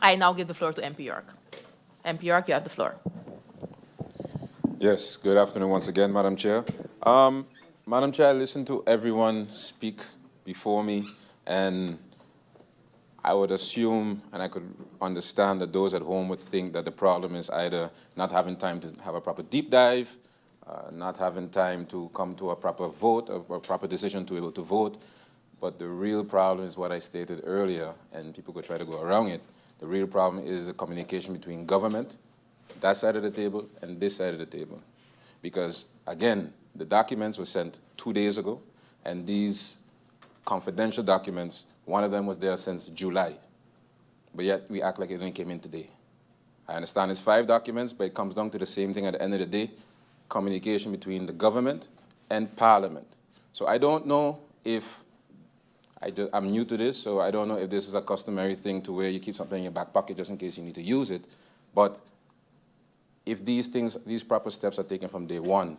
I now give the floor to MP York. MP York, you have the floor. Yes, good afternoon once again, Madam Chair. Madam Chair, I listened to everyone speak before me, and I would assume, and I could understand that those at home would think that the problem is either not having time to have a proper deep dive, not having time to come to a proper vote, or a proper decision to be able to vote. But the real problem is what I stated earlier, and people could try to go around it. The real problem is the communication between government, that side of the table, and this side of the table. Because, again, the documents were sent 2 days ago, and these confidential documents, one of them was there since July. But yet we act like it only came in today. I understand it's 5 documents, but it comes down to the same thing at the end of the day, communication between the government and Parliament. So I don't know if, I'm new to this, so I don't know if this is a customary thing to where you keep something in your back pocket just in case you need to use it. But if these things, these proper steps are taken from day one,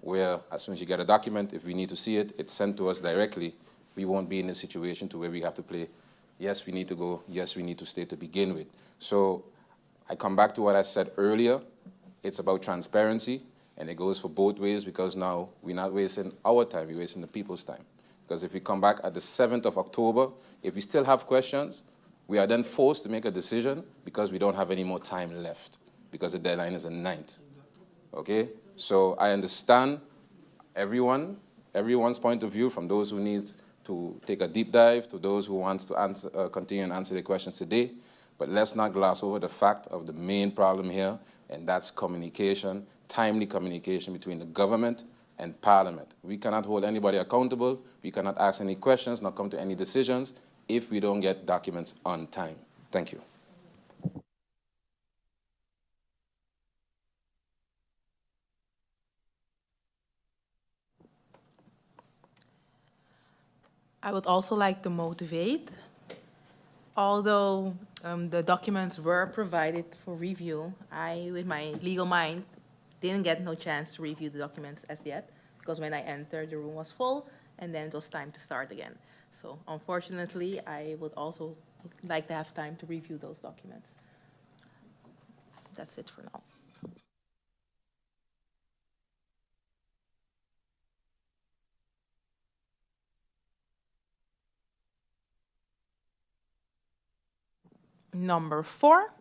where as soon as you get a document, if we need to see it, it's sent to us directly, we won't be in a situation to where we have to play, yes, we need to go, yes, we need to stay to begin with. So I come back to what I said earlier. It's about transparency, and it goes for both ways, because now we're not wasting our time, we're wasting the people's time. Because if we come back at the 7th of October, if we still have questions, we are then forced to make a decision because we don't have any more time left, because the deadline is the 9th. Okay? So I understand everyone's point of view, from those who need to take a deep dive to those who want to answer, continue and answer the questions today. But let's not gloss over the fact of the main problem here, and that's communication, timely communication between the government and Parliament. We cannot hold anybody accountable. We cannot ask any questions, not come to any decisions if we don't get documents on time. Thank you. I would also like to motivate. Although the documents were provided for review, I, with my legal mind, didn't get no chance to review the documents as yet, because when I entered, the room was full, and then it was time to start again. So unfortunately, I would also like to have time to review those documents. That's it for now. Number 4.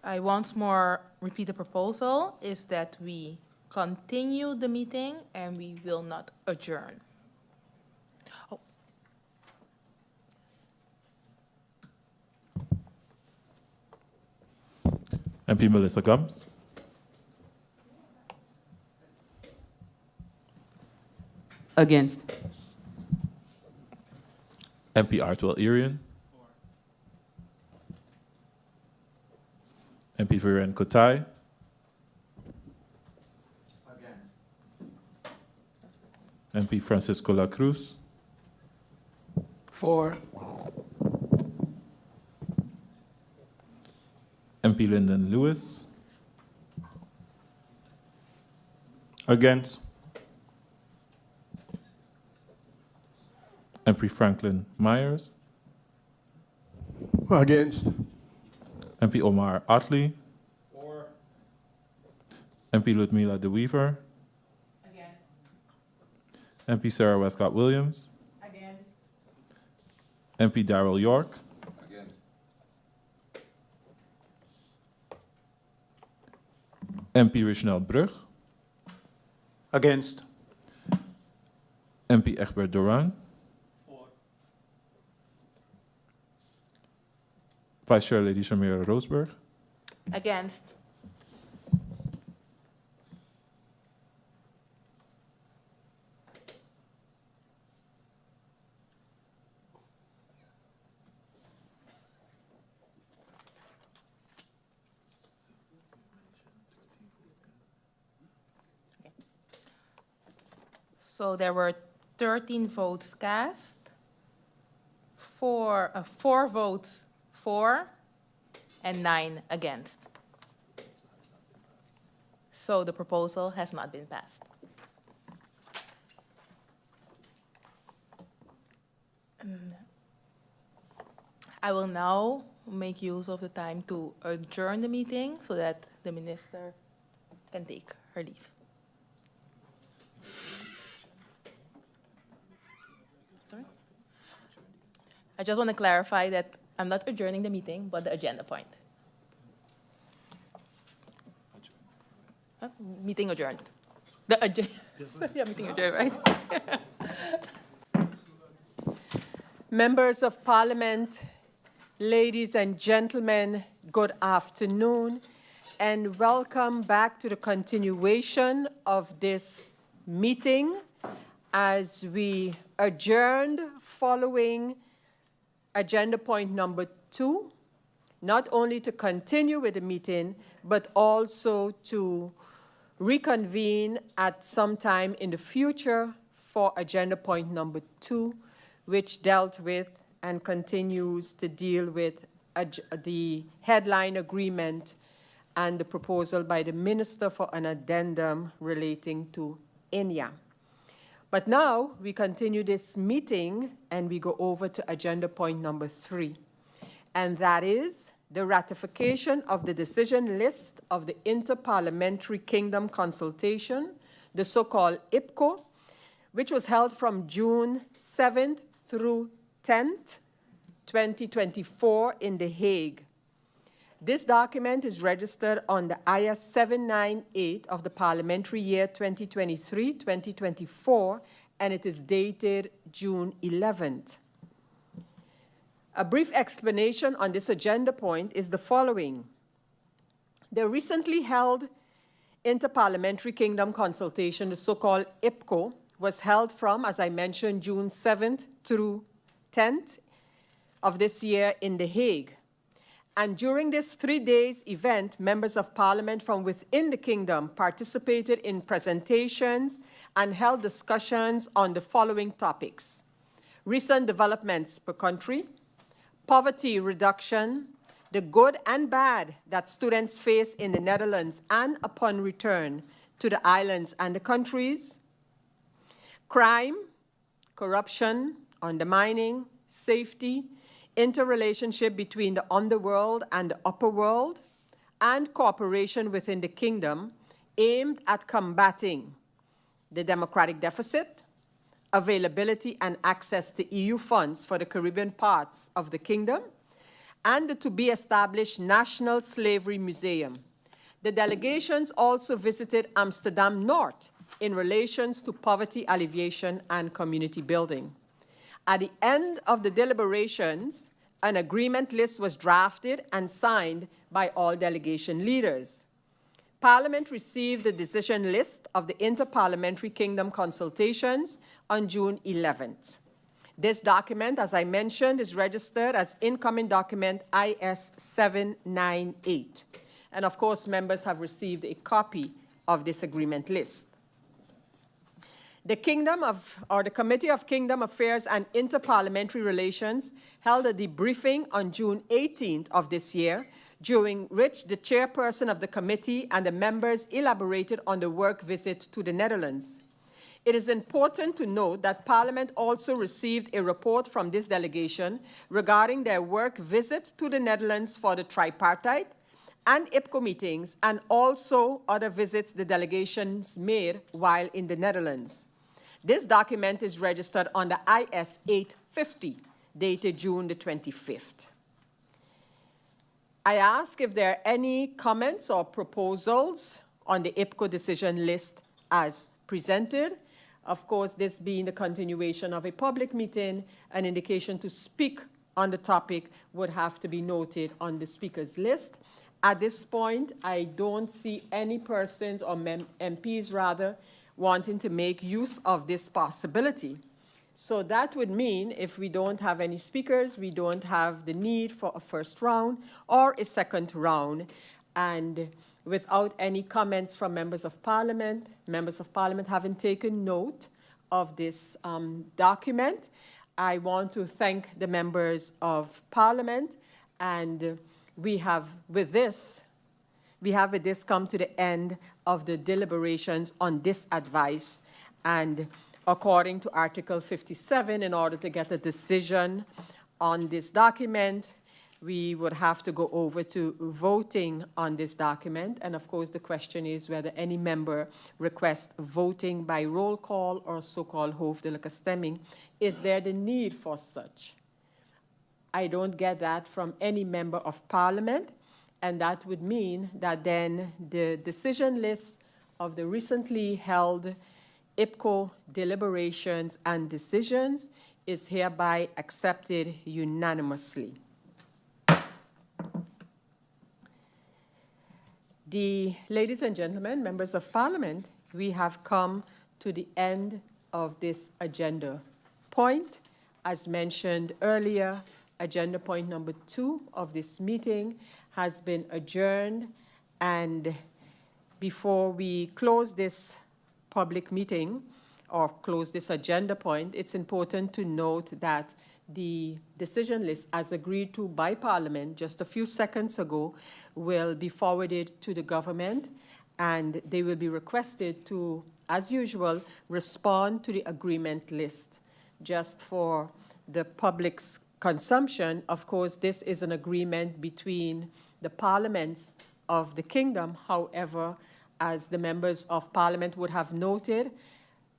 I once more repeat the proposal is that we continue the meeting and we will not adjourn. Oh. MP Melissa Gums. Against. MP Artwell Irian. MP Viren Kotai. Against. MP Francisco La Cruz. For. MP Lyndon Lewis. Against. MP Franklin Myers. Against. MP Omar Otley. For. MP Ludmila De Weaver. Against. MP Sarah Westcott Williams. Against. MP Darrell York. Against. MP Richnel Brug. Against. MP Egbert Doran. For. Vice Chair Lady Sjamira Roosburg. Against. So there were 13 votes cast, 4 votes for, and 9 against. So the proposal has not been passed. I will now make use of the time to adjourn the meeting so that the minister can take her leave. Sorry? I just want to clarify that I'm not adjourning the meeting, but the agenda point. Huh? Meeting adjourned. Yeah, meeting adjourned, right? Members of Parliament, ladies and gentlemen, good afternoon, and welcome back to the continuation of this meeting as we adjourned following agenda point number 2, not only to continue with the meeting, but also to reconvene at some time in the future for agenda point number 2, which dealt with and continues to deal with the headline agreement and the proposal by the Minister for an addendum relating to ENNIA. But now we continue this meeting and we go over to agenda point number 3, and that is the ratification of the decision list of the Interparliamentary Kingdom Consultation, the so-called IPKO, which was held from June 7th through 10th, 2024 in The Hague. This document is registered on the IS 798 of the parliamentary year 2023-2024, and it is dated June 11th. A brief explanation on this agenda point is the following. The recently held Interparliamentary Kingdom Consultation, the so-called IPKO, was held from, as I mentioned, June 7th through 10th of this year in The Hague. And during this 3 days event, members of parliament from within the kingdom participated in presentations and held discussions on the following topics: recent developments per country, poverty reduction, the good and bad that students face in the Netherlands and upon return to the islands and the countries, crime, corruption, undermining, safety, interrelationship between the underworld and the upper world, and cooperation within the kingdom aimed at combating the democratic deficit, availability and access to EU funds for the Caribbean parts of the kingdom, and the to-be-established National Slavery Museum. The delegations also visited Amsterdam North in relations to poverty alleviation and community building. At the end of the deliberations, an agreement list was drafted and signed by all delegation leaders. Parliament received the decision list of the Interparliamentary Kingdom Consultations on June 11th. This document, as I mentioned, is registered as incoming document IS 798. And of course, members have received a copy of this agreement list. The Committee of Kingdom Affairs and Interparliamentary Relations held a debriefing on June 18th of this year, during which the chairperson of the committee and the members elaborated on the work visit to the Netherlands. It is important to note that Parliament also received a report from this delegation regarding their work visit to the Netherlands for the tripartite and IPKO meetings, and also other visits the delegations made while in the Netherlands. This document is registered on the IS 850, dated June the 25th. I ask if there are any comments or proposals on the IPKO decision list as presented. Of course, this being the continuation of a public meeting, an indication to speak on the topic would have to be noted on the speakers list. At this point, I don't see any persons or MPs rather wanting to make use of this possibility. So that would mean if we don't have any speakers, we don't have the need for a first round or a second round. And without any comments from members of parliament having taken note of this document, I want to thank the members of parliament, and we have with this we have with this come to the end of the deliberations on this advice. And according to Article 57, in order to get a decision on this document, we would have to go over to voting on this document. And of course, the question is whether any member requests voting by roll call or so-called hoofdelijke stemming. Is there the need for such? I don't get that from any member of parliament. And that would mean that then the decision list of the recently held IPKO deliberations and decisions is hereby accepted unanimously. Ladies and gentlemen, members of parliament, we have come to the end of this agenda point. As mentioned earlier, agenda point number 2 of this meeting has been adjourned. And before we close this public meeting or close this agenda point, it's important to note that the decision list, as agreed to by Parliament just a few seconds ago, will be forwarded to the government, and they will be requested to, as usual, respond to the agreement list. Just for the public's consumption, of course, this is an agreement between the parliaments of the kingdom. However, as the members of Parliament would have noted,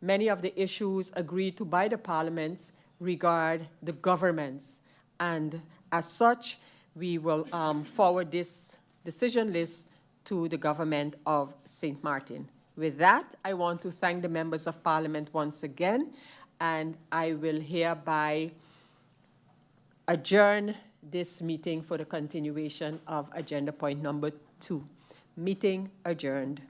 many of the issues agreed to by the parliaments regard the governments. And as such, we will forward this decision list to the government of St. Martin. With that, I want to thank the members of Parliament once again, and I will hereby adjourn this meeting for the continuation of agenda point number 2. Meeting adjourned.